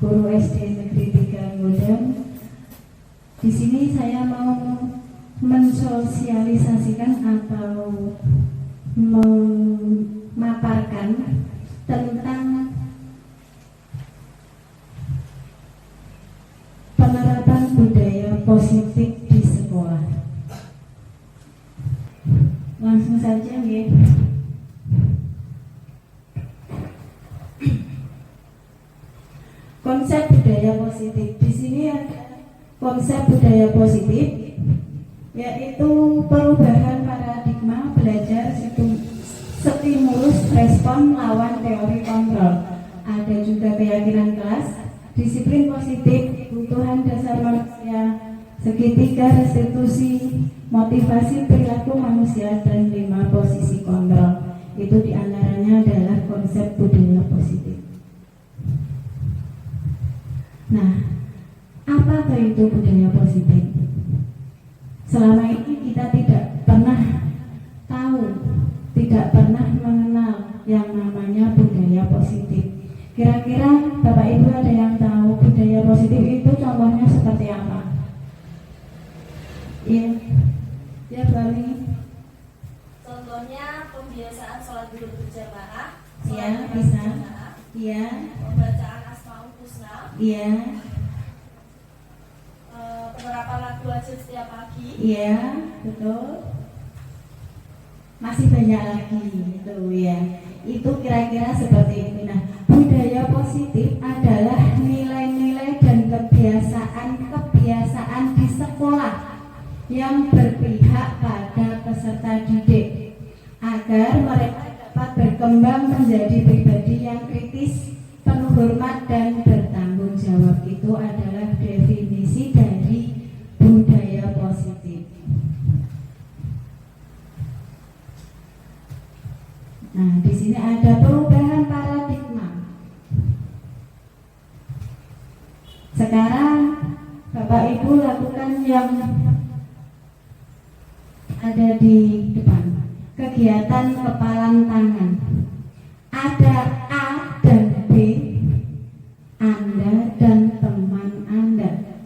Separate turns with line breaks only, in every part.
guru SD Negeri 3 Ngudam. Di sini saya mau mensosialisasikan atau memaparkan tentang penerapan budaya positif di sekolah. Langsung saja ya. Konsep budaya positif. Di sini ada konsep budaya positif, yaitu perubahan paradigma belajar stimulus respon lawan teori kontrol. Ada juga keyakinan kelas, disiplin positif, kebutuhan dasar manusia, segitiga restitusi, motivasi perilaku manusia, dan 5 posisi kontrol. Itu diantaranya adalah konsep budaya positif. Nah, apa itu budaya positif? Selama ini kita tidak pernah tahu, tidak pernah mengenal yang namanya budaya positif. Kira-kira Bapak Ibu ada yang tahu budaya positif itu contohnya seperti apa? Iya, ya Bali.
Contohnya pembiasaan sholat duduk berjamaah.
Iya, bisa. Iya.
Pembacaan Asmaul Husna.
Iya.
Penerapan lagu wajib setiap pagi.
Iya, betul. Masih banyak lagi itu ya. Itu kira-kira seperti itu. Nah, budaya positif adalah nilai-nilai dan kebiasaan di sekolah yang berpihak pada peserta didik agar mereka dapat berkembang menjadi pribadi yang kritis, penuh hormat dan bertanggung jawab. Itu adalah definisi dari budaya positif. Nah, di sini ada perubahan paradigma. Sekarang Bapak Ibu lakukan yang ada di depan. Kegiatan kepalan tangan. Ada A dan B, Anda dan teman Anda.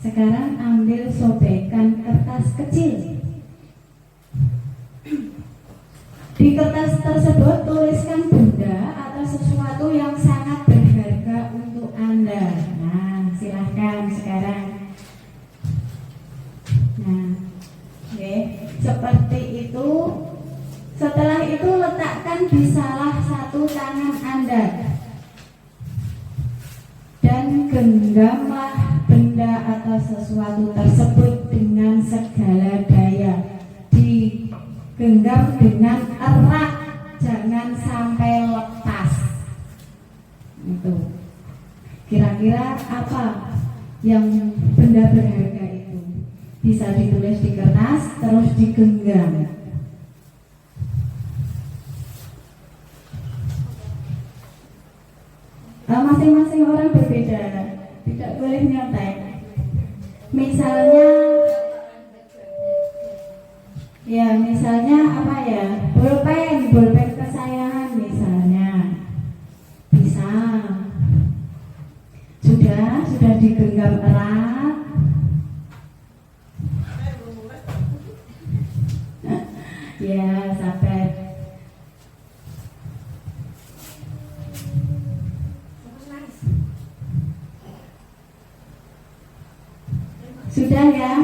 Sekarang ambil sobekan kertas kecil. Di kertas tersebut tuliskan benda atau sesuatu yang sangat berharga untuk Anda. Nah, silahkan sekarang. Nah, oke, seperti itu. Setelah itu letakkan di salah satu tangan Anda dan genggamlah benda atau sesuatu tersebut dengan segala daya. Digenggam dengan erat, jangan sampai lepas. Itu. Kira-kira apa yang benda berharga itu? Bisa ditulis di kertas, terus digenggam. Masing-masing orang berbeda, tidak boleh nyontek. Misalnya apa ya? Bolpen kesayangan misalnya. Bisa. Sudah digenggam erat. Ya, sampai. Sudah ya.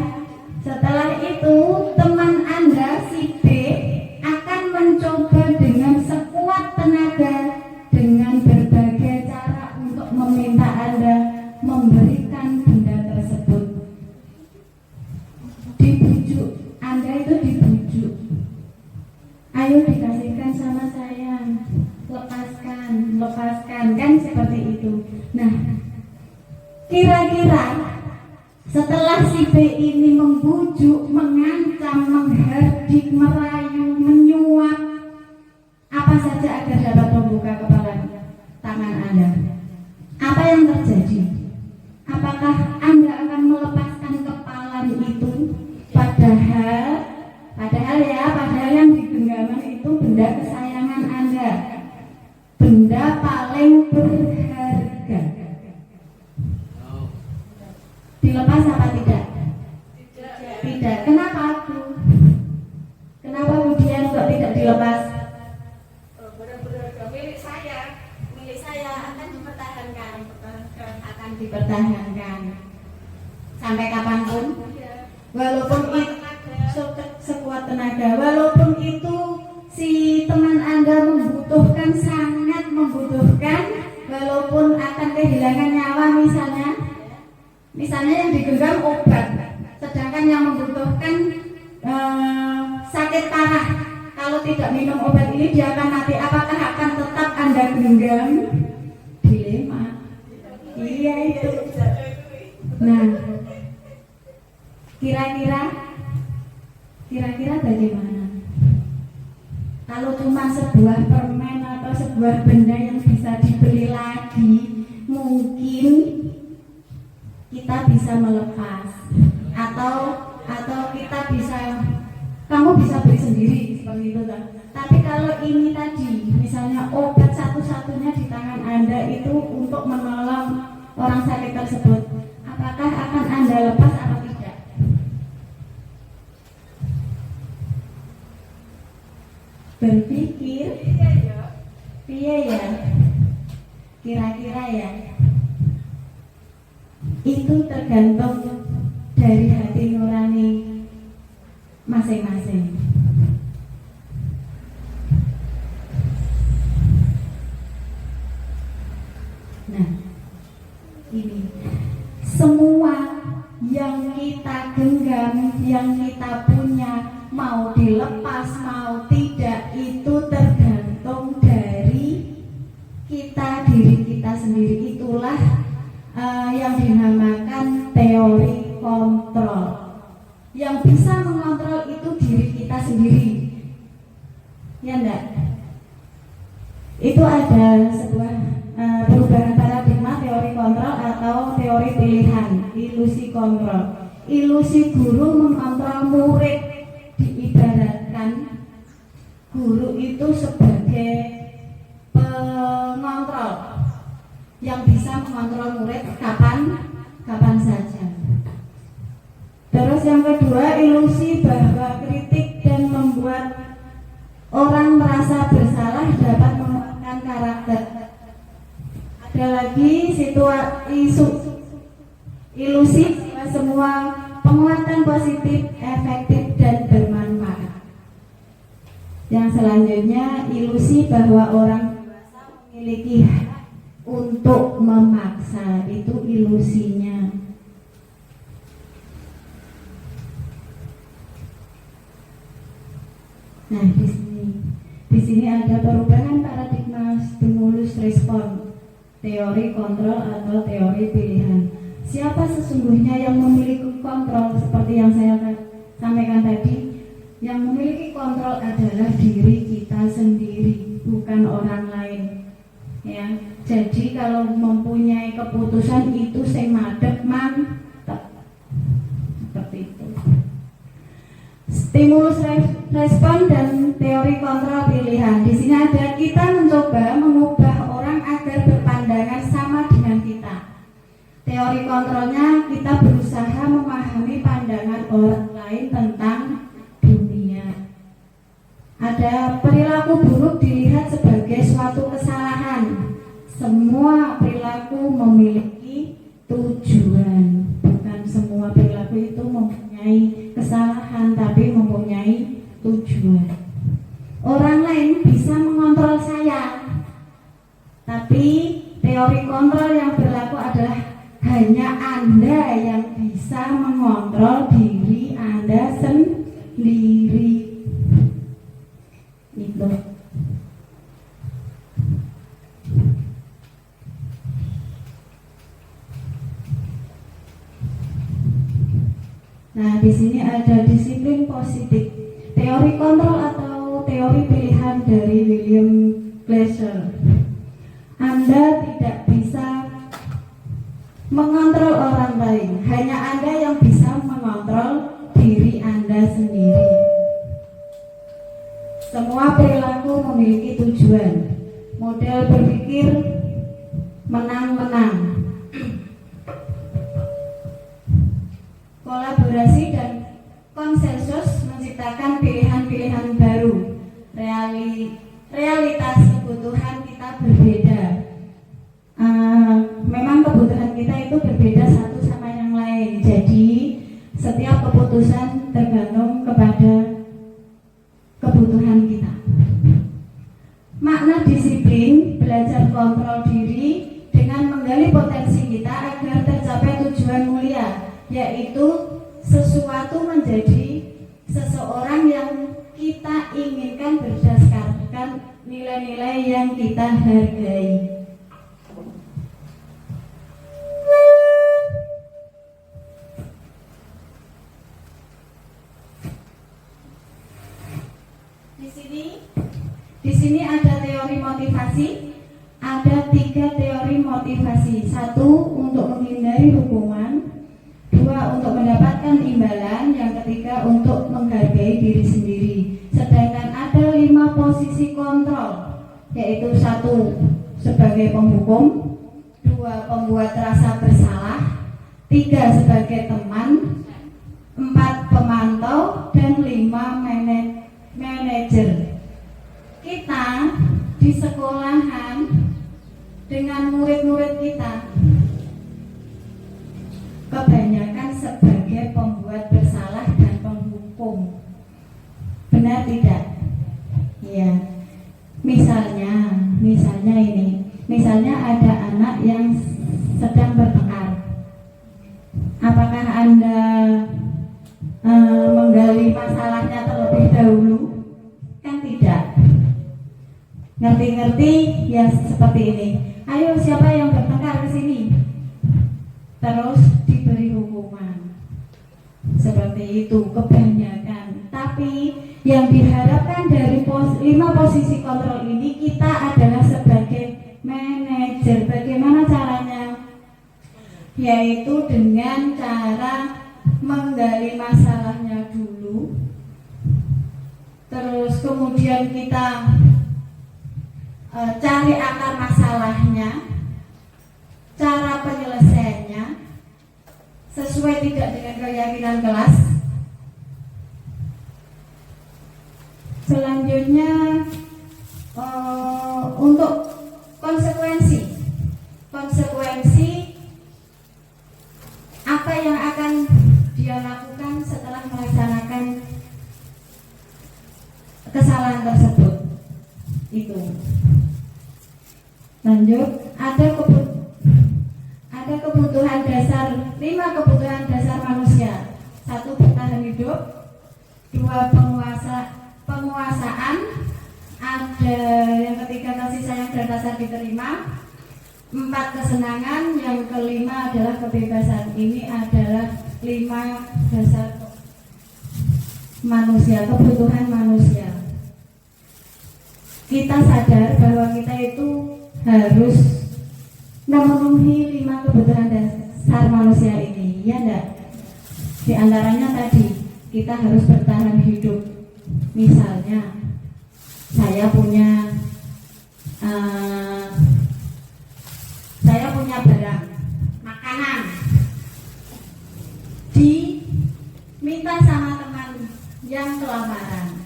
Setelah itu teman Anda si B akan mencoba dengan sekuat tenaga dengan berbagai cara untuk meminta Anda memberikan benda tersebut. Dibujuk, Anda itu dibujuk. Ayo dikasihkan sama saya. Lepaskan, kan seperti itu. Nah, kira-kira setelah si B ini membujuk, mengancam, menghardik, merayu, menyuap, apa saja agar dapat membuka kepala tangan Anda, apa yang terjadi? Apakah Anda akan melepaskan kepalan itu? Padahal yang digenggaman itu benda kesayangan Anda, benda paling berharga. dilepas apa tidak?
Tidak.
Tidak. Kenapa aku? Kenapa kemudian kok tidak dilepas?
Benar-benar milik saya. Milik saya akan dipertahankan.
Akan dipertahankan sampai kapanpun,
Ya.
walaupun itu
Tenaga.
sekuat tenaga, walaupun itu si teman Anda membutuhkan, sangat membutuhkan, walaupun akan kehilangan nyawa misalnya yang digenggam obat, sedangkan yang membutuhkan sakit parah, kalau tidak minum obat ini dia akan mati. Apakah akan tetap Anda genggam? Dilema. Iya itu. Nah, kira-kira bagaimana? Kalau cuma sebuah permen atau sebuah benda yang bisa dibeli lagi, mungkin kita bisa melepas, atau kita bisa, kamu bisa beli sendiri seperti itu kan. Tapi kalau ini tadi, misalnya obat satu-satunya di tangan Anda itu untuk menolong orang sakit tersebut, apakah akan Anda lepas atau tidak? Berpikir, iya ya, kira-kira ya, itu tergantung dari hati nurani masing-masing. Nah, ini semua yang kita genggam, yang kita punya, mau dilepas mau tidak, itu tergantung dari kita, diri kita sendiri. Itulah yang dinamakan teori kontrol. Yang bisa mengontrol itu diri kita sendiri, ya enggak? Itu ada sebuah perubahan paradigma teori kontrol atau teori pilihan, ilusi kontrol. Ilusi guru mengontrol murid, diibaratkan guru itu sebagai pengontrol yang bisa mengontrol murid kapan saja. Terus yang kedua, ilusi bahwa kritik dan membuat orang merasa bersalah dapat menguatkan karakter. Ada lagi ilusi bahwa semua penguatan positif, efektif dan bermanfaat. Yang selanjutnya, ilusi bahwa orang dewasa memiliki hak untuk memaksa, itu ilusinya. Nah, di sini ada perubahan paradigma stimulus respon, teori kontrol atau teori pilihan. Siapa sesungguhnya yang memiliki kontrol? Seperti yang saya sampaikan tadi, yang memiliki kontrol adalah diri kita sendiri, bukan orang lain. Ya, jadi kalau mempunyai keputusan itu sing madhep mantep. Seperti itu. Stimulus respon dan teori kontrol pilihan. Di sini ada kita mencoba mengubah orang agar berpandangan sama dengan kita. Teori kontrolnya kita berusaha memahami pandangan orang lain tentang dunia. Ada perilaku buruk dilihat sebagai suatu kesalahan. Semua perilaku memiliki tujuan. Bukan semua perilaku itu mempunyai kesalahan, tapi mempunyai tujuan. Orang lain bisa mengontrol saya, tapi teori kontrol yang berlaku adalah hanya Anda yang bisa mengontrol diri Anda sendiri. Itu. Nah, di sini ada disiplin positif, teori kontrol atau teori pilihan dari William Glasser. Anda tidak bisa mengontrol orang lain, hanya Anda yang bisa mengontrol diri Anda sendiri. Semua perilaku memiliki tujuan. Model berpikir menang-menang. konsekuensi kita agar tercapai tujuan mulia, yaitu sesuatu menjadi seseorang yang kita inginkan berdasarkan nilai-nilai yang kita hargai. Di sini ada teori motivasi, ada 3 teori motivasi. 1 untuk menghindari hukuman, 2 untuk mendapatkan imbalan, yang ketiga untuk menghargai diri sendiri. Sedangkan ada 5 posisi kontrol, yaitu 1 sebagai penghukum, 2 pembuat rasa bersalah, 3 sebagai teman, 4 pemantau, dan 5 manajer. Kita di sekolahan dengan murid-murid kita kebanyakan sebagai pembuat bersalah dan penghukum. Benar tidak? Ya. Misalnya ada anak yang sedang bertengkar. Apakah Anda menggali masalahnya terlebih dahulu? Kan tidak. Ngerti-ngerti ya seperti ini. Ayo, siapa yang bertengkar ke sini? Terus diberi hukuman. Seperti itu kebanyakan. Tapi yang diharapkan dari 5 posisi kontrol ini, kita adalah sebagai manajer. Bagaimana caranya? Yaitu dengan cara menggali masalahnya dulu, terus kemudian kita cari akar masalahnya, cara penyelesaiannya sesuai tidak dengan keyakinan kelas. Selanjutnya untuk konsekuensi apa yang akan dia lakukan setelah melaksanakan kesalahan tersebut. Itu. Lanjut, ada kebutuhan dasar, 5 kebutuhan dasar manusia. 1 bertahan hidup, 2 penguasaan, ada yang ketiga kasih sayang dan rasa diterima, 4 kesenangan, yang kelima adalah kebebasan. Ini adalah 5 dasar manusia, kebutuhan manusia. Kita sadar bahwa kita itu harus memenuhi 5 kebutuhan dasar manusia ini, ya enggak? Di antaranya tadi, kita harus bertahan hidup. Misalnya, saya punya barang, makanan, diminta sama teman yang kelaparan,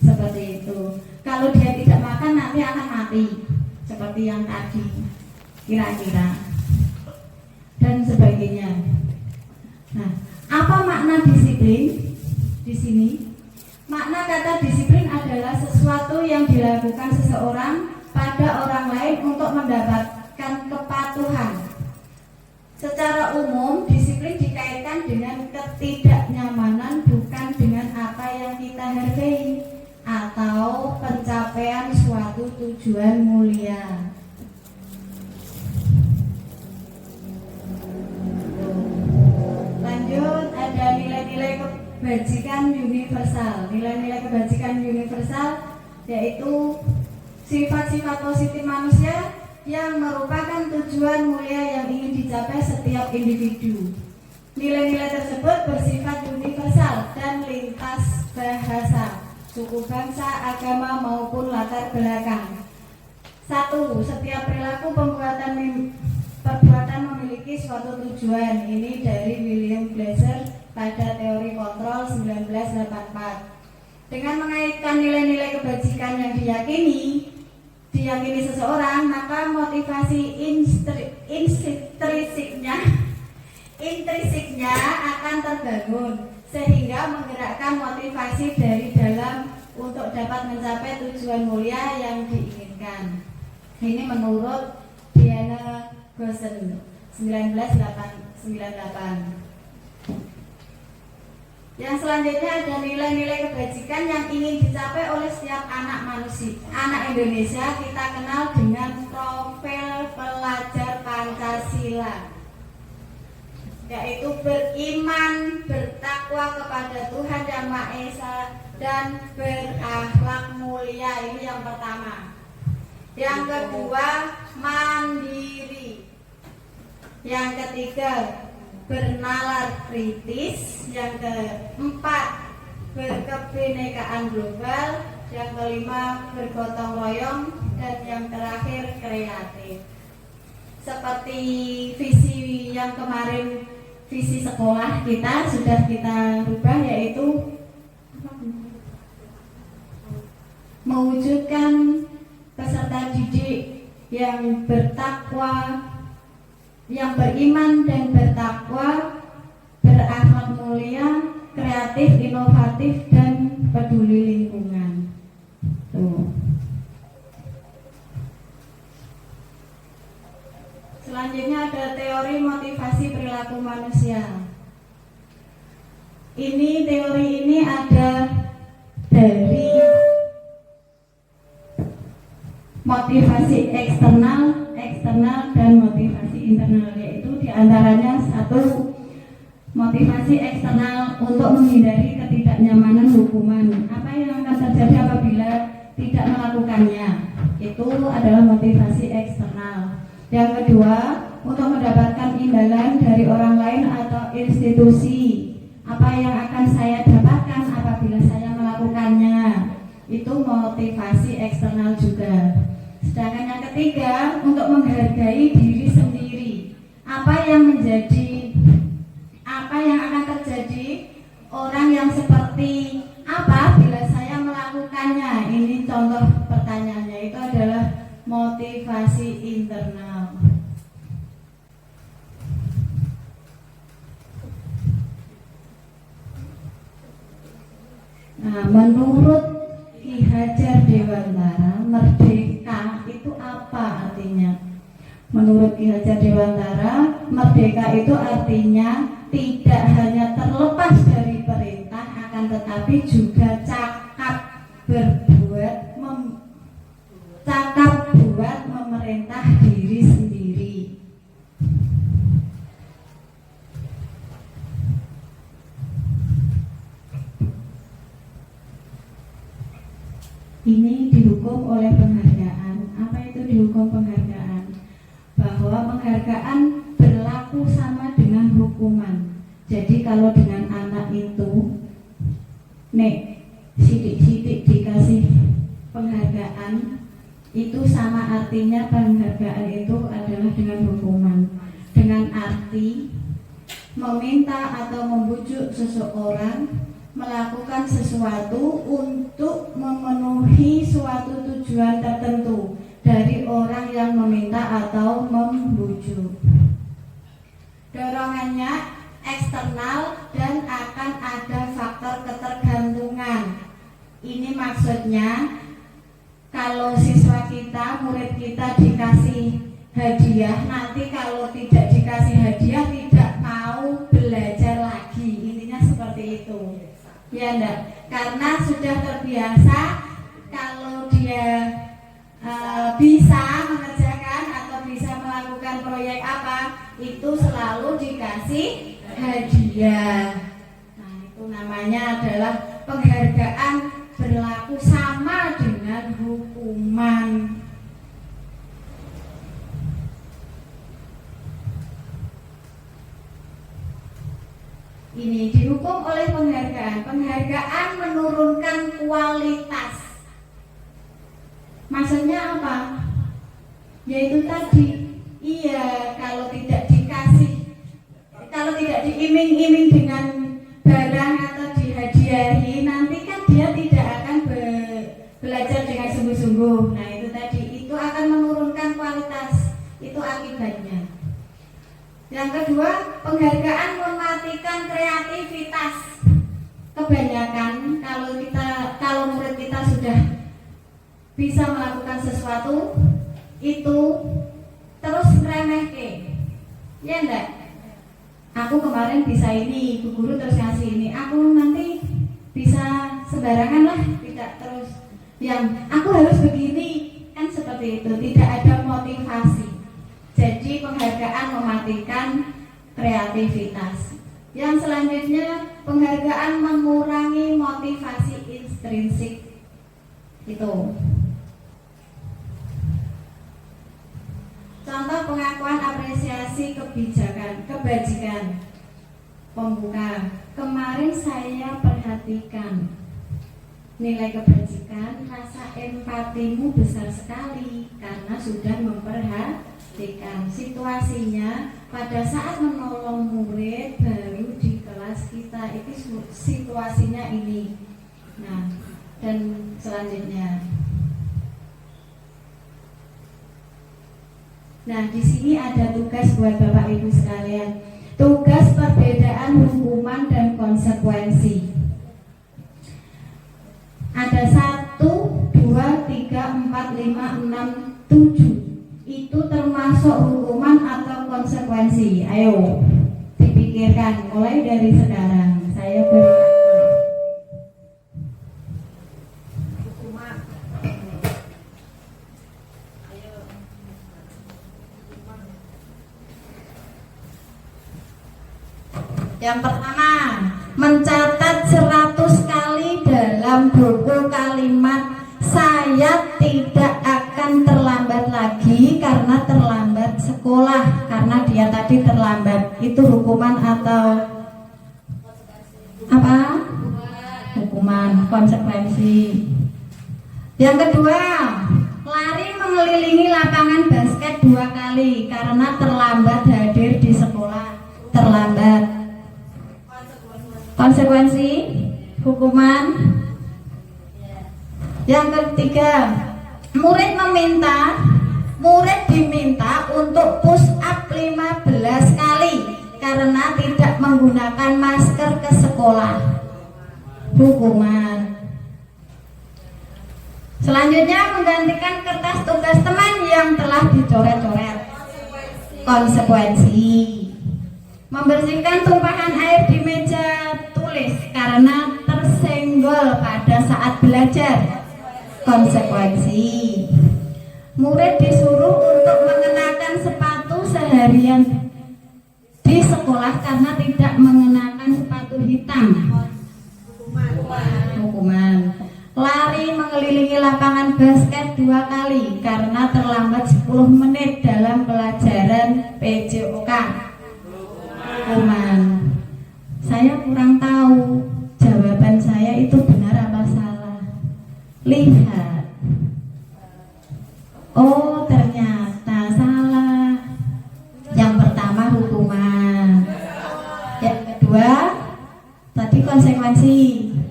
seperti itu. Kalau dia tidak makan nanti akan mati, seperti yang tadi, kira-kira, dan sebagainya. Nah, apa makna disiplin di sini? Makna kata disiplin adalah sesuatu yang dilakukan seseorang pada orang lain untuk mendapatkan kepatuhan. Secara umum, disiplin dikaitkan dengan ketidaknyamanan, bukan dengan apa yang kita hargai atau pencapaian suatu tujuan mulia. Lanjut, ada nilai-nilai kebajikan universal. Nilai-nilai kebajikan universal yaitu sifat-sifat positif manusia yang merupakan tujuan mulia yang ingin dicapai setiap individu. Nilai-nilai tersebut bersifat universal dan lintas bahasa, suku, bangsa, agama maupun latar belakang. 1. Setiap perilaku perbuatan memiliki suatu tujuan. Ini dari William Glasser pada teori kontrol 1984. Dengan mengaitkan nilai-nilai kebajikan yang diyakini seseorang, maka motivasi intrinsiknya akan terbangun, sehingga menggerakkan motivasi dari dalam untuk dapat mencapai tujuan mulia yang diinginkan. Ini menurut Diana Gossen. 1998. Yang selanjutnya ada nilai-nilai kebajikan yang ingin dicapai oleh setiap anak manusia, anak Indonesia. Kita kenal dengan profil pelajar Pancasila, yaitu beriman, bertakwa kepada Tuhan Yang Maha Esa, dan berakhlak mulia. Ini yang pertama. Yang kedua, mandiri. Yang ketiga, bernalar kritis. Yang keempat, berkebinekaan global. Yang kelima, bergotong royong. Dan yang terakhir, kreatif. Seperti visi yang kemarin, visi sekolah kita sudah kita rubah, yaitu mewujudkan peserta didik yang bertakwa, yang beriman dan bertakwa, berakhlak mulia, kreatif, inovatif, dan peduli lingkungan. Tuh. Selanjutnya ada teori motivasi perilaku manusia. Teori ini ada dari motivasi eksternal, dan motivasi internal, yaitu diantaranya satu, motivasi eksternal untuk menghindari ketidaknyamanan hukuman. Apa yang akan terjadi apabila tidak melakukannya? Itu adalah motivasi eksternal. Yang kedua, untuk mendapatkan imbalan dari orang lain atau institusi. Apa yang akan saya dapatkan apabila saya melakukannya? Itu motivasi eksternal juga. Sedangkan yang ketiga, untuk menghargai diri sendiri. Apa yang akan terjadi, orang yang seperti apa bila saya melakukannya? Ini contoh pertanyaannya, itu adalah motivasi internal. Nah, menurut Ki Hajar Dewantara, merdeka itu apa artinya? Menurut Ki Hajar Dewantara, merdeka itu artinya tidak hanya terlepas dari perintah, akan tetapi juga cakap buat memerintah diri sendiri. Ini dihukum oleh penghargaan. Apa itu dihukum penghargaan? Bahwa penghargaan berlaku sama dengan hukuman. Jadi kalau dengan anak itu, sidik-sidik dikasih penghargaan, itu sama artinya penghargaan itu adalah dengan hukuman. Dengan arti meminta atau membujuk seseorang melakukan sesuatu untuk memenuhi suatu tujuan tertentu dari orang yang meminta atau membujuk. Dorongannya eksternal dan akan ada faktor ketergantungan. Ini maksudnya kalau siswa kita, murid kita dikasih hadiah, nanti kalau tidak dikasih hadiah tidak mau belajar lagi. Intinya seperti itu. Ya enggak? Karena sudah terbiasa kalau dia bisa mengerjakan atau bisa melakukan proyek apa, itu selalu dikasih hadiah. Nah, itu namanya adalah penghargaan berlaku sama dengan hukuman. Ini dihukum oleh penghargaan. Penghargaan menurunkan kualitas. Maksudnya apa? Yaitu tadi, kalau tidak diiming-iming dengan barang atau dihadiahi, nanti kan dia tidak akan belajar dengan sungguh-sungguh. Nah, itu tadi, itu akan menurunkan kualitas. Itu akibatnya. Yang kedua, penghargaan mematikan kreativitas. Kebanyakan kalau murid kita sudah bisa melakukan sesuatu, itu terus ngeremehke. Ya enggak? Aku kemarin bisa ini, Bu Guru terus ngasih ini, aku nanti bisa sembarangan lah, tidak terus yang aku harus begini, kan seperti itu, tidak ada motivasi. Jadi penghargaan mematikan kreativitas. Yang selanjutnya penghargaan mengurangi motivasi intrinsik. Itu. Contoh pengakuan apresiasi kebajikan. Pembuka. Kemarin saya perhatikan nilai kebajikan, rasa empatimu besar sekali karena sudah memperhatikan. Situasinya pada saat menolong murid baru di kelas kita, itu situasinya ini. Nah, dan selanjutnya. Nah, di sini ada tugas buat Bapak Ibu sekalian. Tugas perbedaan hukuman dan konsekuensi. Ada 1, 2, 3, 4, 5, 6, 7. Itu termasuk hukuman atau konsekuensi. Ayo dipikirkan mulai dari sekarang. Saya beri
Hukuman. Ayo.
Yang pertama, mencatat 100 kali dalam buku kalimat saya tidak akan terlambat lagi karena terlambat sekolah, karena dia tadi terlambat. Itu hukuman atau apa? Hukuman, konsekuensi. Yang kedua, lari mengelilingi lapangan basket 2 kali karena terlambat hadir di sekolah. Terlambat. Konsekuensi, hukuman. Yang ketiga, murid diminta untuk push up 15 kali karena tidak menggunakan masker ke sekolah. Hukuman. Selanjutnya, menggantikan kertas tugas teman yang telah dicoret-coret. Konsekuensi. Membersihkan tumpahan air di meja tulis karena tersenggol pada saat belajar. Konsekuensi. Murid disuruh untuk mengenakan sepatu seharian di sekolah karena tidak mengenakan sepatu hitam. Hukuman. Lari mengelilingi lapangan basket 2 kali karena terlambat 10 menit dalam pelajaran PJOK. Hukuman. Saya kurang tahu jawaban saya itu benar apa salah. Lihat. Oh, ternyata salah. Yang pertama hukuman. Yang kedua tadi konsekuensi,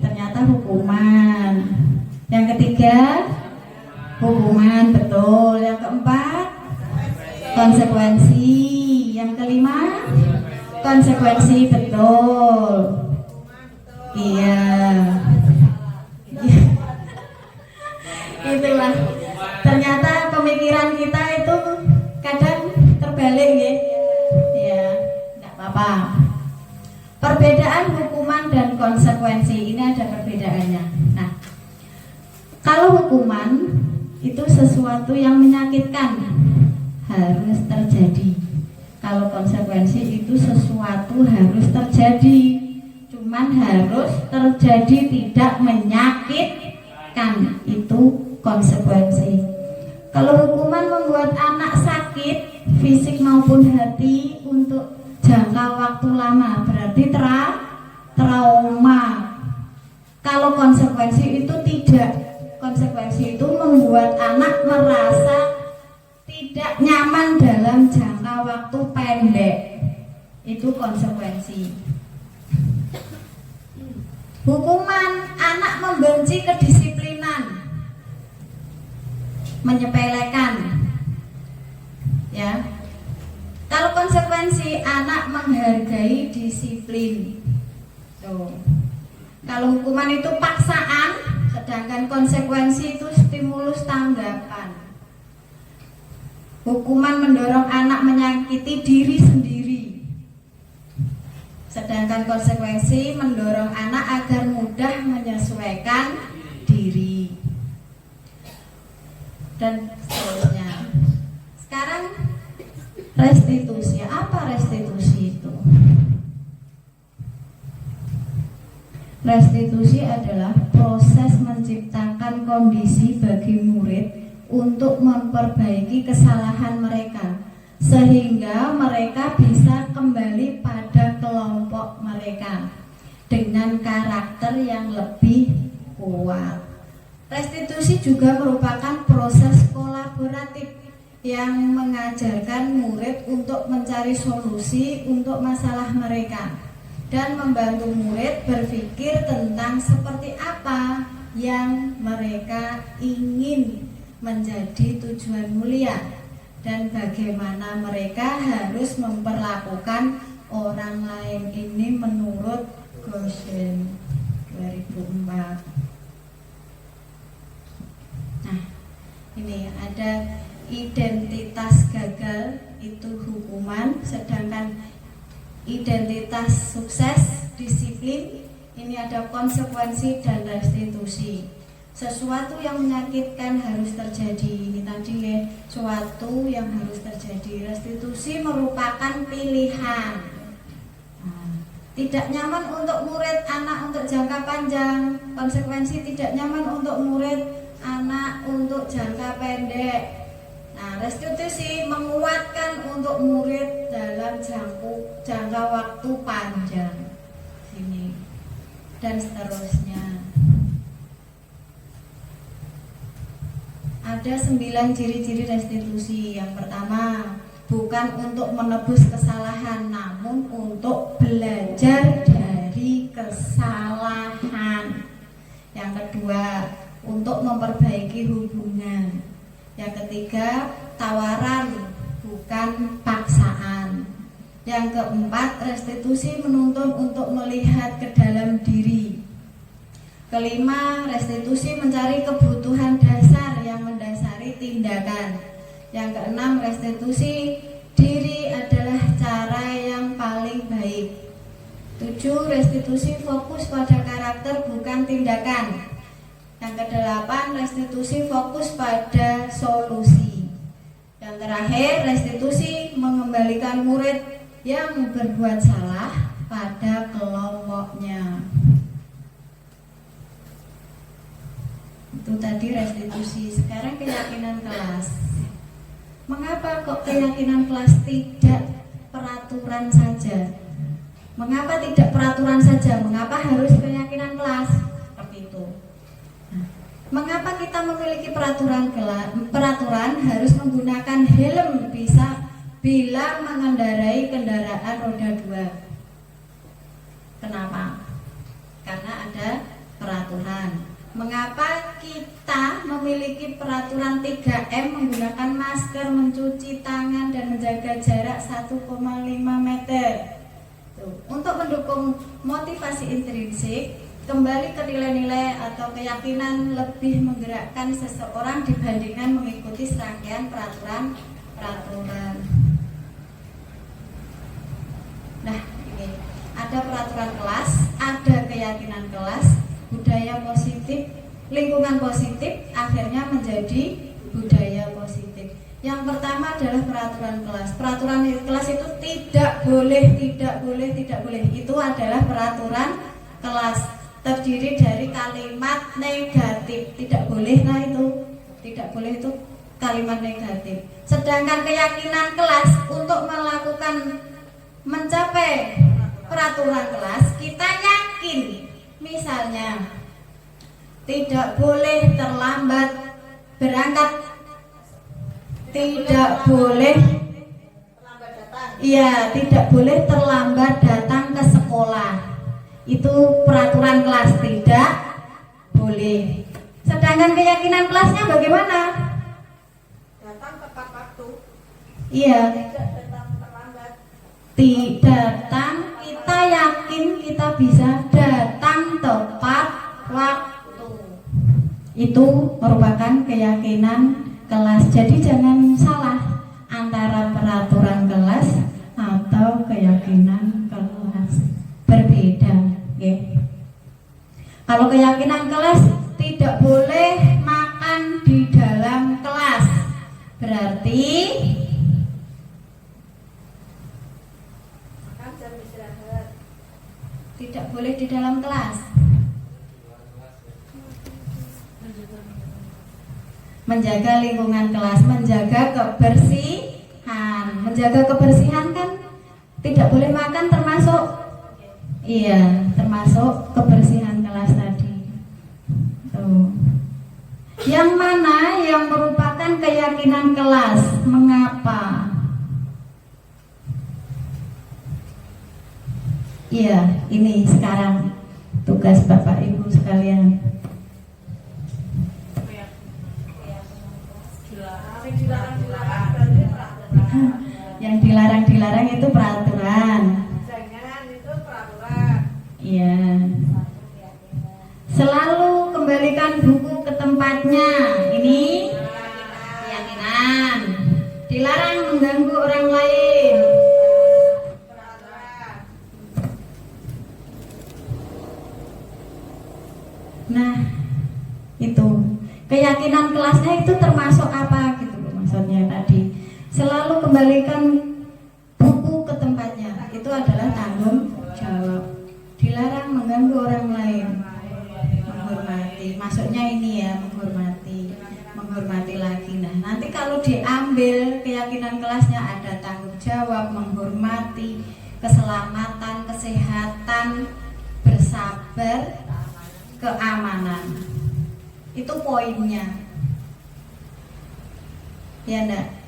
ternyata hukuman. Yang ketiga hukuman, betul. Yang keempat konsekuensi. Yang kelima konsekuensi, betul. Iya. Itulah. Ternyata pemikiran kita itu kadang terbalik ya. Ya, enggak apa-apa. Perbedaan hukuman dan konsekuensi ini ada perbedaannya. Nah, kalau hukuman itu sesuatu yang menyakitkan, harus terjadi. Kalau konsekuensi itu sesuatu harus terjadi, cuman harus terjadi tidak menyakitkan. Itu konsekuensi. Kalau hukuman membuat anak sakit fisik maupun hati untuk jangka waktu lama, berarti trauma. Kalau konsekuensi itu tidak. Konsekuensi itu membuat anak merasa tidak nyaman dalam jangka waktu pendek. Itu konsekuensi. Hukuman, anak membenci kedisiplinan, menyepelekan. Ya. Kalau konsekuensi, anak menghargai disiplin. Tuh. Kalau hukuman itu paksaan, sedangkan konsekuensi itu stimulus tanggapan. Hukuman mendorong anak menyakiti diri sendiri dengan konsekuensi mendorong anak agar mudah menyesuaikan diri dan seterusnya. Sekarang restitusi. Apa restitusi itu? Restitusi adalah proses menciptakan kondisi bagi murid untuk memperbaiki kesalahan mereka sehingga mereka bisa kembali pada kelompok mereka dengan karakter yang lebih kuat. Restitusi juga merupakan proses kolaboratif yang mengajarkan murid untuk mencari solusi untuk masalah mereka dan membantu murid berpikir tentang seperti apa yang mereka ingin menjadi tujuan mulia dan bagaimana mereka harus memperlakukan orang lain. Ini menurut Goshen 2004. Nah, ini ada identitas gagal itu hukuman, sedangkan identitas sukses, disiplin, ini ada konsekuensi dan restitusi. Sesuatu yang menyakitkan harus terjadi. Ini tadi ya, sesuatu yang harus terjadi. Restitusi merupakan pilihan. Tidak nyaman untuk murid anak untuk jangka panjang. Konsekuensi tidak nyaman untuk murid anak untuk jangka pendek. Nah, restitusi menguatkan untuk murid dalam jangka waktu panjang. Sini dan seterusnya. Ada 9 ciri-ciri restitusi. Yang pertama, bukan untuk menebus kesalahan, namun untuk belajar dari kesalahan. Yang kedua, untuk memperbaiki hubungan. Yang ketiga, tawaran bukan paksaan. Yang keempat, restitusi menuntun untuk melihat ke dalam diri. Kelima, restitusi mencari kebutuhan dasar yang mendasari tindakan. Yang keenam, restitusi diri adalah cara yang paling baik. 7, restitusi fokus pada karakter bukan tindakan. Yang kedelapan, restitusi fokus pada solusi. Yang terakhir, restitusi mengembalikan murid yang berbuat salah pada kelompoknya. Itu tadi restitusi. Sekarang keyakinan kelas. Mengapa kok keyakinan kelas tidak peraturan saja? Mengapa tidak peraturan saja? Mengapa harus keyakinan kelas? Seperti itu. Mengapa kita memiliki peraturan harus menggunakan helm bila mengendarai kendaraan roda 2? Kenapa? Karena ada peraturan. Mengapa kita memiliki peraturan 3M menggunakan masker, mencuci tangan dan menjaga jarak 1,5 meter? Untuk mendukung motivasi intrinsik, kembali ke nilai-nilai atau keyakinan lebih menggerakkan seseorang dibandingkan mengikuti serangkaian peraturan. Nah, ini ada peraturan kelas, ada keyakinan kelas, budaya positif, lingkungan positif, akhirnya menjadi budaya positif. Yang pertama adalah peraturan kelas. Peraturan kelas itu tidak boleh. Itu adalah peraturan kelas. Terdiri dari kalimat negatif. Tidak boleh, nah itu tidak boleh, itu kalimat negatif. Sedangkan keyakinan kelas untuk mencapai peraturan kelas, kita yakin, misalnya tidak boleh terlambat berangkat, tidak boleh tidak boleh terlambat datang ke sekolah. Itu peraturan kelas, tidak boleh. Sedangkan keyakinan kelasnya bagaimana?
Datang tepat waktu.
Iya.
Tidak datang terlambat.
Datang, kita yakin kita bisa datang tepat waktu. Itu merupakan keyakinan kelas. Jadi jangan salah antara peraturan kelas atau keyakinan kelas. Berbeda. Kalau keyakinan kelas tidak boleh makan di dalam kelas. Berarti
Makan jam istirahat.
tidak boleh di dalam kelas. Menjaga lingkungan kelas, menjaga kebersihan. Menjaga kebersihan kan tidak boleh makan termasuk, iya, termasuk kebersihan kelas tadi. Tuh. Yang mana yang merupakan keyakinan kelas? Mengapa? Iya, ini sekarang tugas Bapak Ibu sekalian. Yang dilarang-dilarang itu peraturan.
Jangan itu peraturan.
Iya. Selalu kembalikan buku ke tempatnya. Ini keyakinan. Dilarang mengganggu orang lain.
Peraturan.
Nah, itu keyakinan kelasnya itu termasuk apa gitu loh, maksudnya tadi. Selalu kembalikan buku ke tempatnya. Itu adalah tanggung jawab. Dilarang mengganggu orang lain. Menghormati. Maksudnya ini ya, menghormati. Menghormati lagi. Nah, nanti kalau diambil keyakinan kelasnya ada tanggung jawab, menghormati, keselamatan, kesehatan, bersabar, keamanan. Itu poinnya. Ya enggak?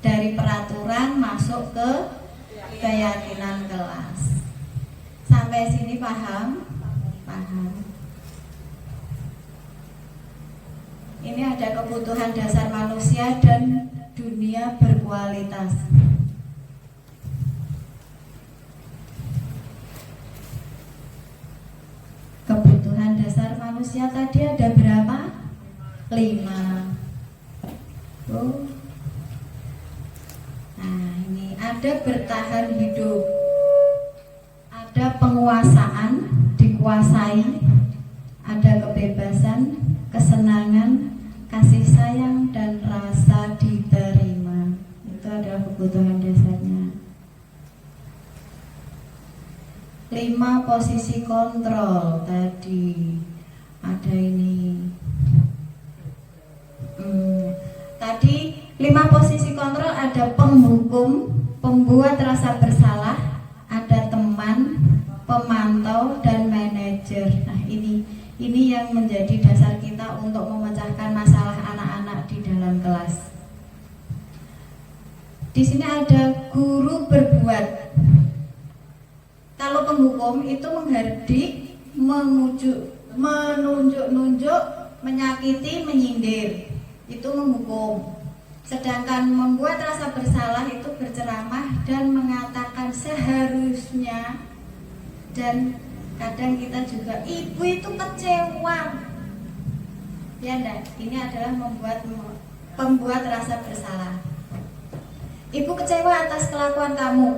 Dari peraturan masuk ke keyakinan kelas. Sampai sini paham? Paham. Ini ada kebutuhan dasar manusia dan dunia berkualitas. Kebutuhan dasar manusia tadi ada berapa? 5. Oh. Nah, ini ada bertahan hidup, ada penguasaan, dikuasai, ada kebebasan, kesenangan, kasih sayang, dan rasa diterima. Itu adalah kebutuhan dasarnya. 5 posisi kontrol tadi ada ini. Tadi 5 posisi kontrol ada penghukum, pembuat rasa bersalah, ada teman, pemantau, dan manajer. Nah, ini yang menjadi dasar kita untuk memecahkan masalah anak-anak di dalam kelas. Di sini ada guru berbuat. Kalau penghukum itu menghardik, menunjuk-nunjuk, menyakiti, menyindir. Itu menghukum. Sedangkan membuat rasa bersalah itu berceramah dan mengatakan seharusnya. Dan kadang kita juga, ibu itu kecewa. Ya enggak? Ini adalah pembuat rasa bersalah. Ibu kecewa atas kelakuan kamu.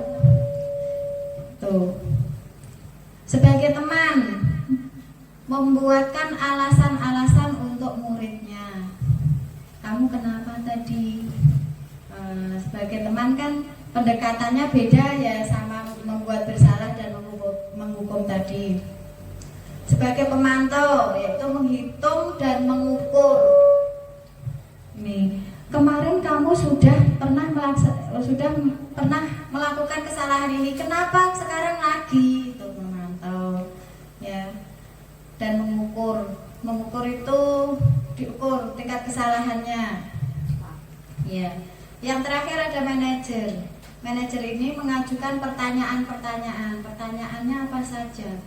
Tuh. Sebagai teman, membuatkan alasan-alasan untuk muridnya. Kamu kenapa tadi? Sebagai teman kan pendekatannya beda ya sama membuat bersalah dan menghukum tadi. Sebagai pemantau yaitu menghitung dan mengukur. Ini kemarin kamu sudah pernah melakukan kesalahan ini, kenapa sekarang lagi? Itu memantau ya. Dan mengukur itu diukur tingkat kesalahannya. Ya. Yang terakhir ada manajer. Manajer ini mengajukan pertanyaan-pertanyaan. Pertanyaannya apa saja?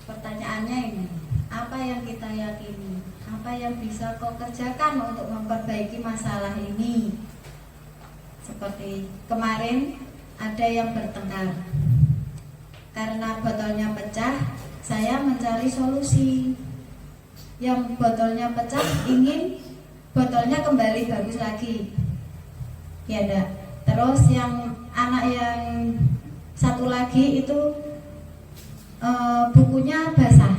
Pertanyaannya ini, apa yang kita yakini? Apa yang bisa kau kerjakan untuk memperbaiki masalah ini? Seperti kemarin ada yang bertengkar. Karena botolnya pecah, saya mencari solusi. Yang botolnya pecah ingin botolnya kembali bagus lagi. Ya enggak. Terus yang anak yang satu lagi itu bukunya basah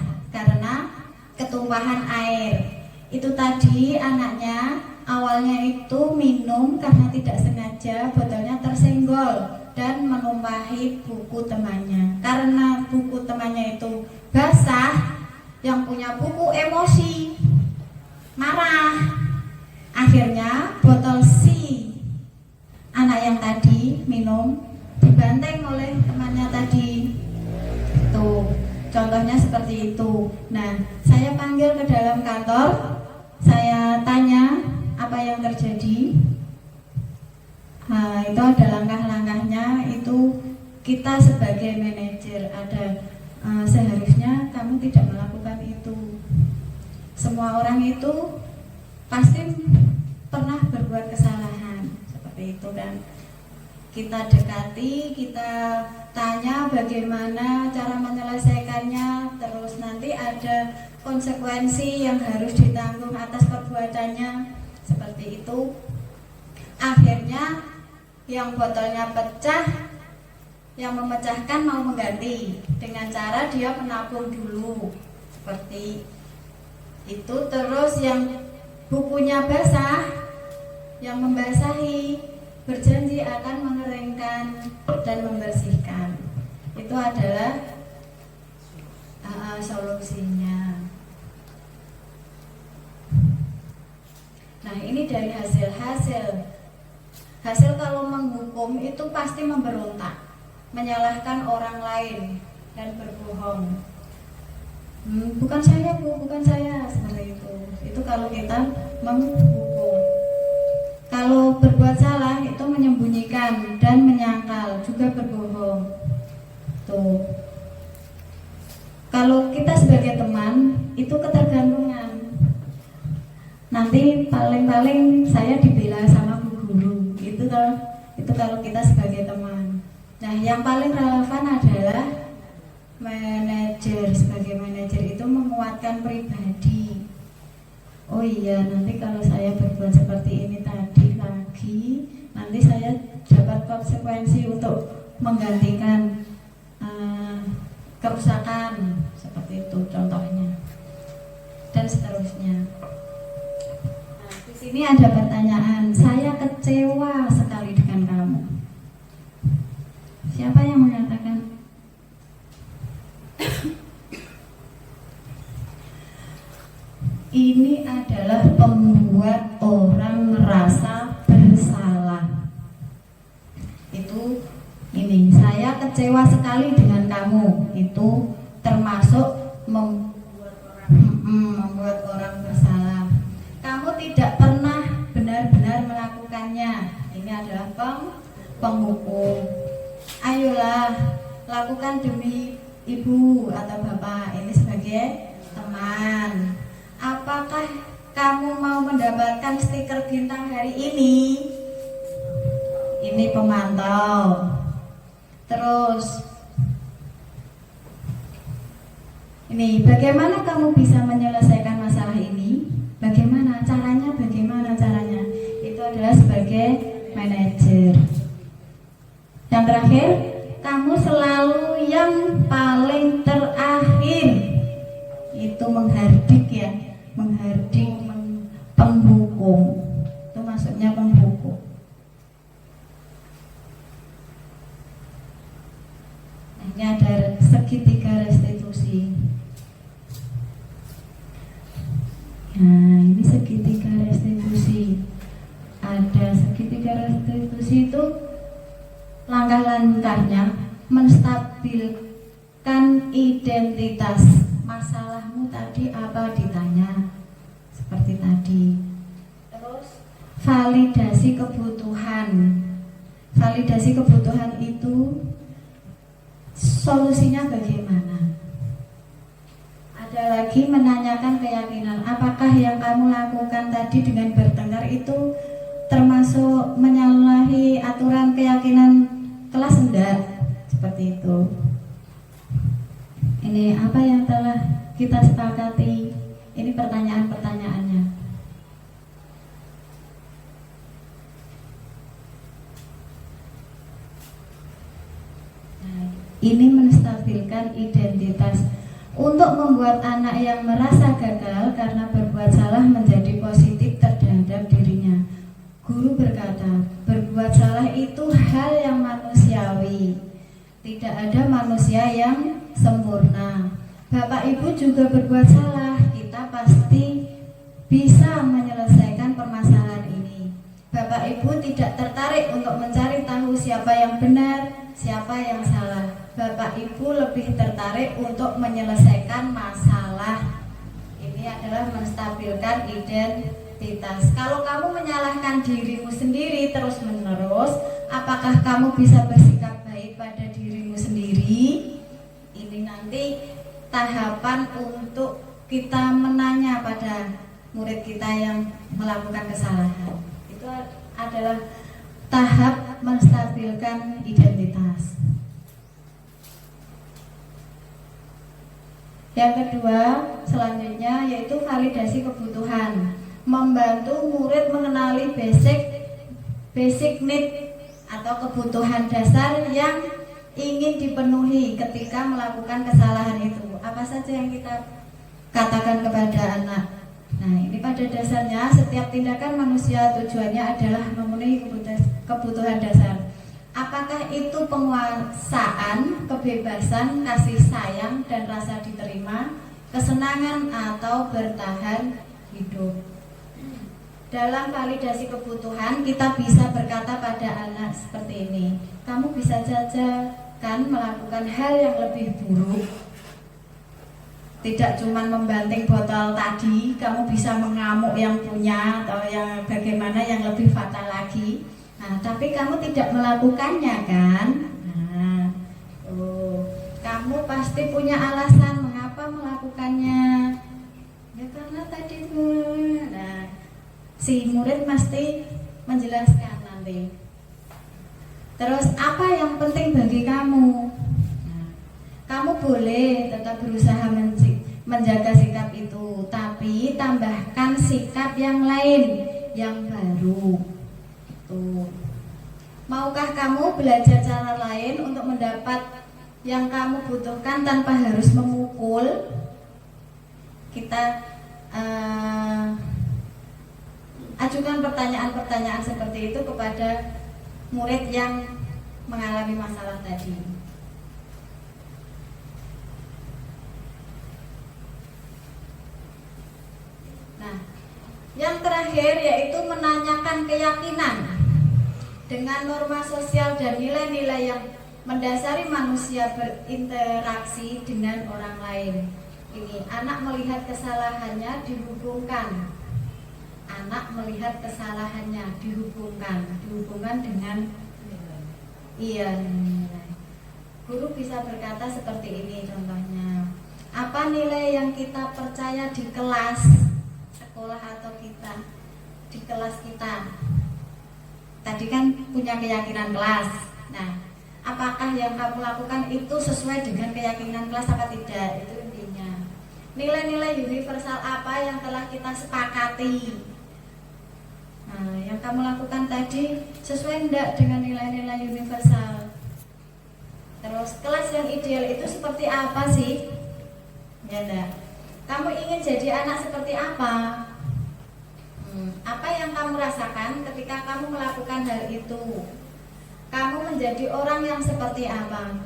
tumpahan air. Itu tadi anaknya awalnya itu minum karena tidak sengaja botolnya tersenggol dan menumpahi buku temannya. Karena buku temannya itu basah, yang punya buku emosi, marah. Akhirnya botol si anak yang tadi minum dibanteng oleh temannya tadi. Tuh, contohnya seperti itu. Nah, saya panggil ke dalam kantor, saya tanya apa yang terjadi. Nah, itu ada langkah-langkahnya. Itu kita sebagai manajer ada seharusnya kamu tidak melakukan itu. Semua orang itu pasti pernah berbuat kesalahan seperti itu kan. Kita dekati, kita tanya bagaimana cara menyelesaikannya, terus nanti ada konsekuensi yang harus ditanggung atas perbuatannya seperti itu. Akhirnya yang botolnya pecah, yang memecahkan mau mengganti dengan cara dia menabung dulu seperti itu. Terus yang bukunya basah, yang membasahi berjanji akan mengeringkan dan membersihkan. Itu adalah solusinya. Nah, ini dari hasil kalau menghukum itu pasti memberontak, menyalahkan orang lain dan berbohong. Bukan saya Bu, bukan saya, seperti itu. Itu kalau kita menghukum. Kalau berbuat salah itu menyembunyikan dan menyangkal, juga berbohong. Tuh. Kalau kita sebagai teman itu ketergantungan. Nanti paling-paling saya dibela sama bu guru. Itu kalau kita sebagai teman. Nah, yang paling relevan adalah manajer. Sebagai manajer itu menguatkan pribadi. Oh iya, nanti kalau saya berbuat seperti ini tadi lagi, nanti saya dapat konsekuensi untuk menggantikan kerusakan, seperti itu contohnya, dan seterusnya. Nah, di sini ada pertanyaan, saya kecewa sekali dengan kamu. Siapa yang mengatakan? Ini adalah membuat orang merasa bersalah. Itu ini, saya kecewa sekali dengan kamu. Itu termasuk membuat orang bersalah. Kamu tidak pernah benar-benar melakukannya. Ini adalah penghukum. Ayolah, lakukan demi ibu atau bapak. Ini sebagai teman. Apakah kamu mau mendapatkan stiker bintang hari ini? Ini pemantau. Terus ini, bagaimana kamu bisa menyelesaikan masalah ini? Bagaimana caranya? Itu adalah sebagai manajer. Yang terakhir, kamu selalu yang paling terakhir. Itu menghardik ya, penghukum. Itu maksudnya penghukum. Ini ada segitiga restitusi. Nah, ini segitiga restitusi. Ada segitiga restitusi itu langkah-langkahnya menstabilkan identitas. Masalahmu tadi apa ditanya seperti tadi. Terus validasi kebutuhan. Validasi kebutuhan itu solusinya bagaimana? Ada lagi menanyakan keyakinan. Apakah yang kamu lakukan tadi dengan bertengkar itu termasuk menyalahi aturan keyakinan kelas enggak? Seperti itu. Ini apa yang telah kita sepakati? Ini pertanyaan-pertanyaannya. Nah, ini menstabilkan identitas. Untuk membuat anak yang merasa gagal karena berbuat salah menjadi positif terhadap dirinya, guru berkata, berbuat salah itu hal yang manusiawi. Tidak ada manusia yang sempurna. Bapak Ibu juga berbuat salah. Kita pasti bisa menyelesaikan permasalahan ini. Bapak Ibu tidak tertarik untuk mencari tahu siapa yang benar, siapa yang salah. Bapak Ibu lebih tertarik untuk menyelesaikan masalah. Ini adalah menstabilkan identitas. Kalau kamu menyalahkan dirimu sendiri terus-menerus, apakah kamu bisa bersikap baik pada dirimu sendiri? Ini nanti tahapan untuk kita menanya pada murid kita yang melakukan kesalahan. Itu adalah tahap menstabilkan identitas. Yang kedua, selanjutnya yaitu validasi kebutuhan. Membantu murid mengenali basic need atau kebutuhan dasar yang ingin dipenuhi ketika melakukan kesalahan itu. Apa saja yang kita katakan kepada anak? Nah, ini pada dasarnya setiap tindakan manusia tujuannya adalah memenuhi kebutuhan dasar. Apakah itu penguasaan, kebebasan, kasih sayang, dan rasa diterima, kesenangan, atau bertahan hidup? Dalam validasi kebutuhan, kita bisa berkata pada anak seperti ini, kamu bisa saja kan melakukan hal yang lebih buruk. Tidak cuma membanting botol tadi, kamu bisa mengamuk yang punya atau yang bagaimana yang lebih fatal lagi. Nah, tapi kamu tidak melakukannya kan? Nah, kamu pasti punya alasan mengapa melakukannya. Ya karena tadi, nah, si murid pasti menjelaskan nanti. Terus apa yang penting bagi kamu? Nah, kamu boleh tetap berusaha menjaga sikap itu, tapi tambahkan sikap yang lain, yang baru. Maukah kamu belajar cara lain untuk mendapat yang kamu butuhkan tanpa harus memukul? Kita ajukan pertanyaan-pertanyaan seperti itu kepada murid yang mengalami masalah tadi. Nah, yang terakhir yaitu menanyakan keyakinan. Dengan norma sosial dan nilai-nilai yang mendasari manusia berinteraksi dengan orang lain. Ini anak melihat kesalahannya dihubungkan. Anak melihat kesalahannya dihubungkan dengan nilai. Guru bisa berkata seperti ini contohnya. Apa nilai yang kita percaya di kelas sekolah atau kita di kelas kita? Tadi kan punya keyakinan kelas. Nah, apakah yang kamu lakukan itu sesuai dengan keyakinan kelas apa tidak? Itu intinya. Nilai-nilai universal apa yang telah kita sepakati? Nah, yang kamu lakukan tadi sesuai enggak dengan nilai-nilai universal? Terus kelas yang ideal itu seperti apa sih? Ya enggak? Kamu ingin jadi anak seperti apa? Apa yang kamu rasakan ketika kamu melakukan hal itu? Kamu menjadi orang yang seperti apa?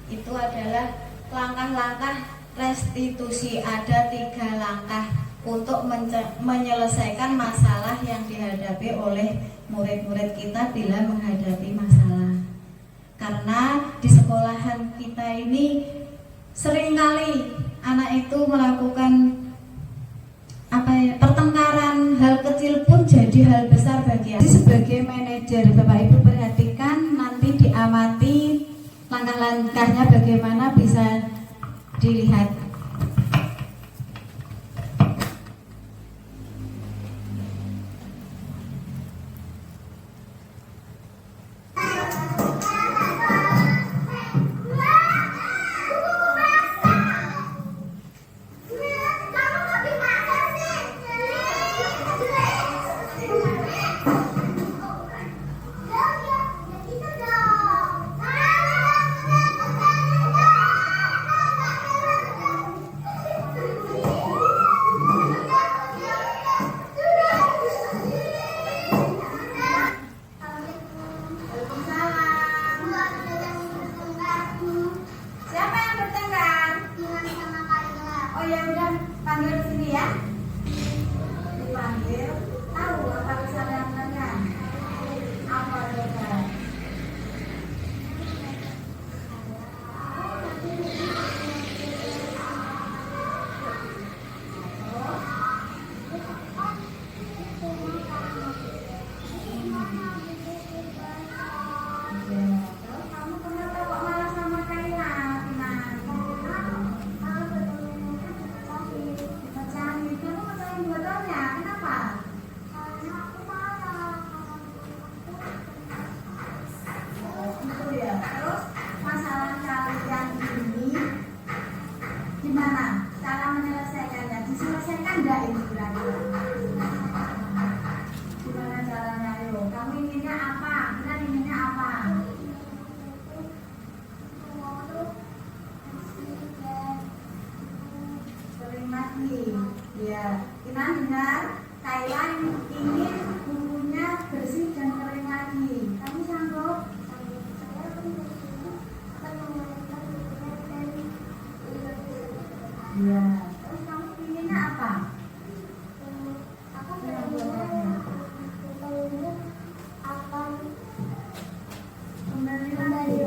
Itu adalah langkah-langkah restitusi. Ada 3 langkah untuk menyelesaikan masalah yang dihadapi oleh murid-murid kita bila menghadapi masalah. Karena di sekolahan kita ini seringkali anak itu melakukan pertengkaran, hal kecil pun jadi hal besar bagi anak. Sebagai manajer, Bapak Ibu perhatikan, nanti diamati langkah-langkahnya bagaimana bisa dilihat.
Gimana cara menyelesaikannya? Diselesaikan enggak ini kira-kira? Gimana caranya? Ayo, kamu inginnya apa? Kira inginnya apa? Kering lagi. Ya, kita dengar Kayla ingin bukunya bersih dan kering lagi. Kamu sanggup? Ya. Terus kamu inginnya apa? Kembali lagi.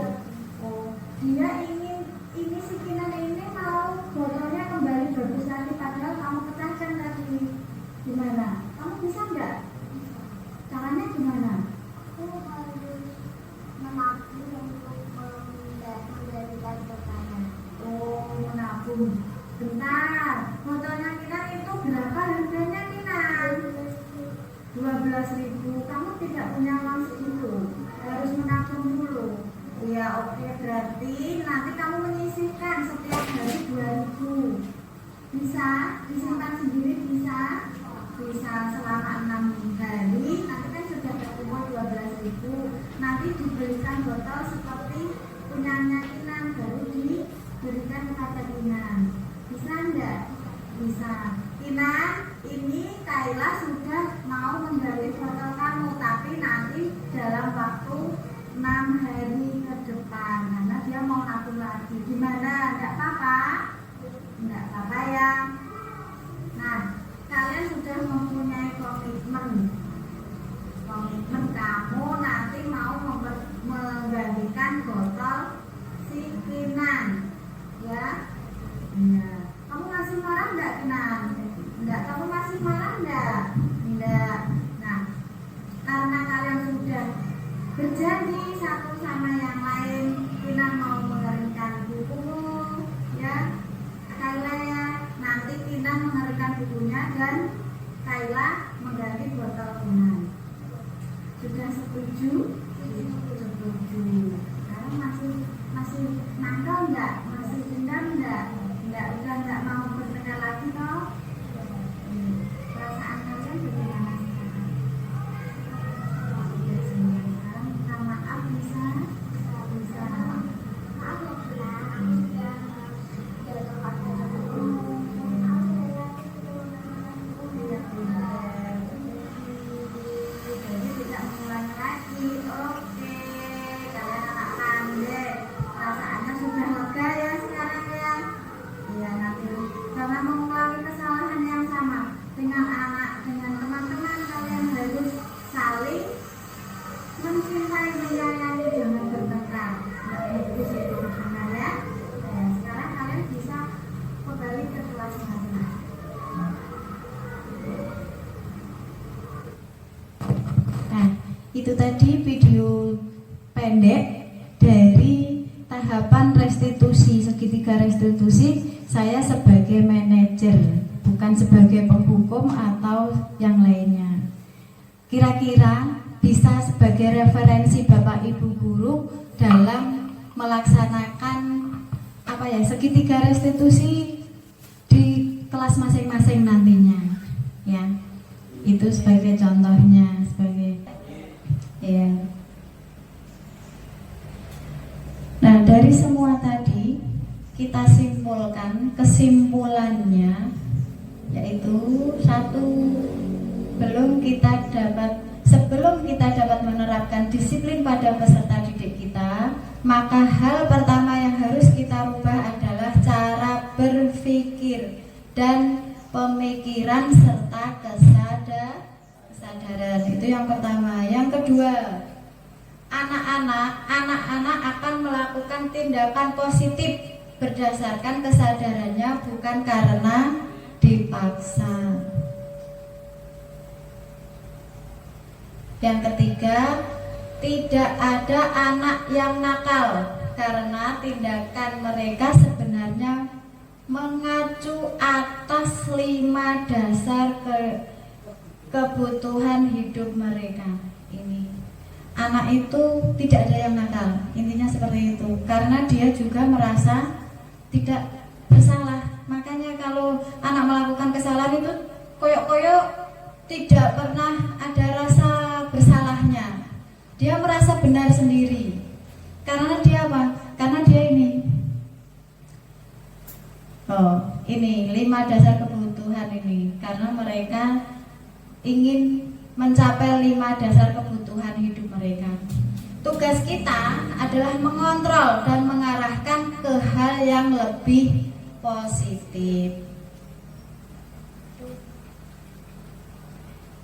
Oh, dia ingin ini si Kinan ini mau botolnya kembali bagus lagi padahal kamu pecahkan tadi. Gimana? Kamu bisa nggak? Caranya gimana? Oh, menabung. Bentar, botolnya Kinan itu berapa harganya Kinan? 12.000. Kamu tidak punya uang segitu, harus menabung dulu. Ya oke, berarti nanti kamu menyisihkan setiap hari 2.000. Bisa disimpan sendiri, bisa selama 6 hari. Nanti kan sudah terkumpul 12.000. Nanti dibelikan botol seperti punyanya Kinan, baru diberikan kepada Kinan. Bisa enggak? Bisa. Kinan, ini Kayla sudah mau menggali botol kamu, tapi nanti dalam waktu 6 hari ke depan, karena dia mau nabung lagi. Gimana? Enggak apa-apa? Enggak apa-apa ya. Nah, kalian sudah mempunyai komitmen kamu nanti mau menggantikan botol si Kinan, ya. Ya. Kamu masih marah enggak Kinan? Enggak. Kamu masih marah enggak? Enggak. Nah, karena kalian sudah berjanji satu sama yang lain, Kinan mau mengeringkan bukumu, ya. Kayla ya, nanti Kinan mengeringkan bukunya dan Kayla mengganti botol Kinan. Sudah setuju? Setuju. Sekarang masih nakal enggak? Masih dendam enggak? Enggak, udah enggak mau bertengkar lagi toh? Perasaan kalian bagaimana sekarang? Sudah senang. Sekarang minta maaf bisa? Bisa. Maaf ya Kina, aku sudah terpaksa jadi tidak mengulangi lagi. Oke, kalian anak pandai. Perasaannya sudah lega ya sekarang ya. Ya, nanti jangan mengulangi kesalahan yang sama dengan anak, dengan teman-teman. Kalian harus saling mencintai, menyayangi, jangan bertengkar. Nggak bagus itu benar ya. Nah, sekarang kalian bisa kembali ke kelas masing-masing.
Nah, itu tadi video pendek dari tahapan restitusi, segitiga restitusi. Saya sebagai manajer, bukan sebagai penghukum atau yang lainnya. Kira-kira bisa sebagai referensi Bapak Ibu guru dalam melaksanakan segitiga restitusi di kelas masing-masing nantinya, ya. Itu sebagai contohnya, sebagai ya. Nah, dari semua tadi kita simpulkan, kesimpulannya yaitu satu, sebelum kita dapat menerapkan disiplin pada peserta didik kita, maka hal pertama yang harus kita rubah adalah cara berpikir dan pemikiran serta kesadaran. Itu yang pertama. Yang kedua, anak-anak akan melakukan tindakan positif berdasarkan kesadarannya, bukan karena dipaksa. Yang ketiga, tidak ada anak yang nakal karena tindakan mereka sebenarnya mengacu atas 5 dasar kebutuhan hidup mereka. Ini anak itu tidak ada yang nakal, intinya seperti itu, karena dia juga merasa tidak bersalah
Makanya kalau anak melakukan kesalahan itu koyok-koyok tidak pernah ada rasa bersalahnya. Dia merasa benar sendiri. Karena dia apa? Karena dia ini. Ini 5 dasar kebutuhan ini. Karena mereka ingin mencapai 5 dasar kebutuhan hidup mereka. Tugas kita adalah mengontrol dan mengarahkan ke hal yang lebih positif.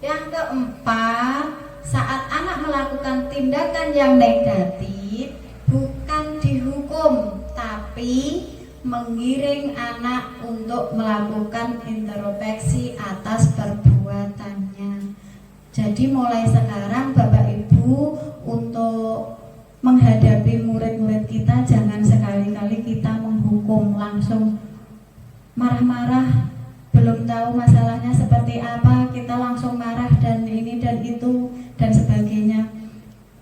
Yang keempat, saat anak melakukan tindakan yang negatif, bukan dihukum, tapi menggiring anak untuk melakukan introspeksi atas perbuatannya. Jadi mulai sekarang Bapak Ibu untuk menghadapi murid-murid kita, jangan sekali-kali kita menghukum, langsung marah-marah, belum tahu masalahnya seperti apa, kita langsung marah dan ini dan itu dan sebagainya.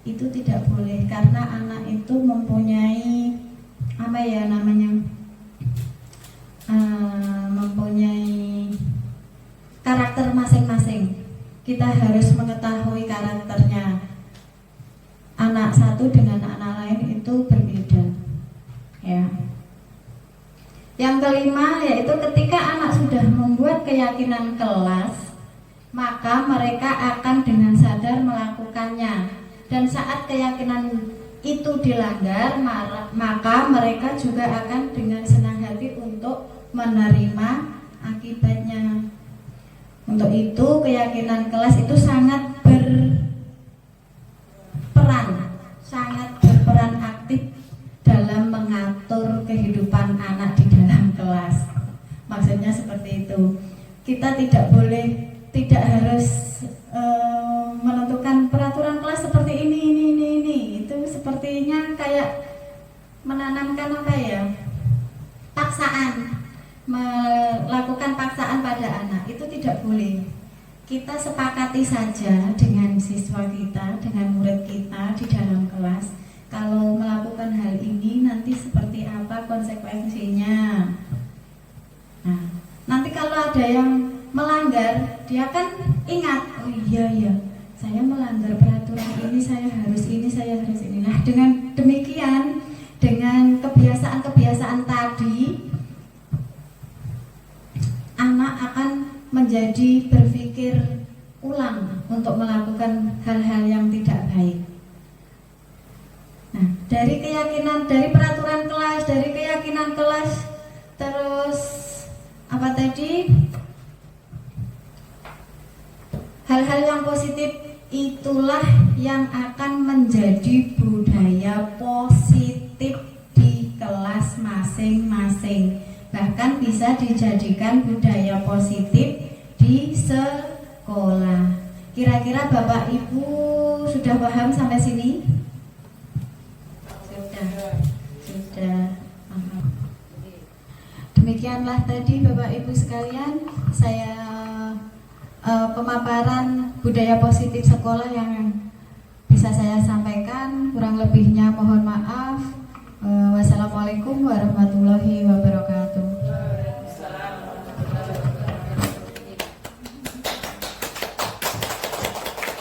Itu tidak boleh, karena anak itu mempunyai apa ya namanya, mempunyai karakter masing-masing. Kita harus mengetahui karakternya. Anak satu dengan anak lain itu berbeda, ya. Yang kelima yaitu ketika anak sudah membuat keyakinan kelas, maka mereka akan dengan sadar melakukannya. Dan saat keyakinan itu dilanggar, maka mereka juga akan dengan senang hati untuk menerima akibatnya. Untuk itu keyakinan kelas itu sangat berperan aktif dalam mengatur kehidupan anak di dalam kelas. Maksudnya seperti itu. Kita tidak harus menentukan peraturan kelas seperti ini. Itu sepertinya kayak menanamkan apa ya? Paksaan, melakukan paksaan pada anak. Itu tidak boleh. Kita sepakati saja dengan siswa kita, dengan murid kita di dalam kelas. Kalau melakukan hal ini nanti seperti apa konsekuensinya. Nah, nanti kalau ada yang melanggar, dia kan ingat, oh iya, saya melanggar peraturan ini, saya harus ini. Nah, dengan demikian, dengan kebiasaan-kebiasaan tadi, anak akan menjadi berpikir ulang untuk melakukan hal-hal yang tidak baik. Nah, dari peraturan kelas, dari keyakinan kelas, terus apa tadi? Hal-hal yang positif itulah yang akan menjadi budaya positif di kelas masing-masing. Bahkan bisa dijadikan budaya positif di sekolah. Kira-kira Bapak Ibu sudah paham sampai sini? Sudah. Demikianlah tadi Bapak Ibu sekalian, saya pemaparan budaya positif sekolah yang bisa saya sampaikan. Kurang lebihnya mohon maaf. Wassalamualaikum warahmatullahi wabarakatuh.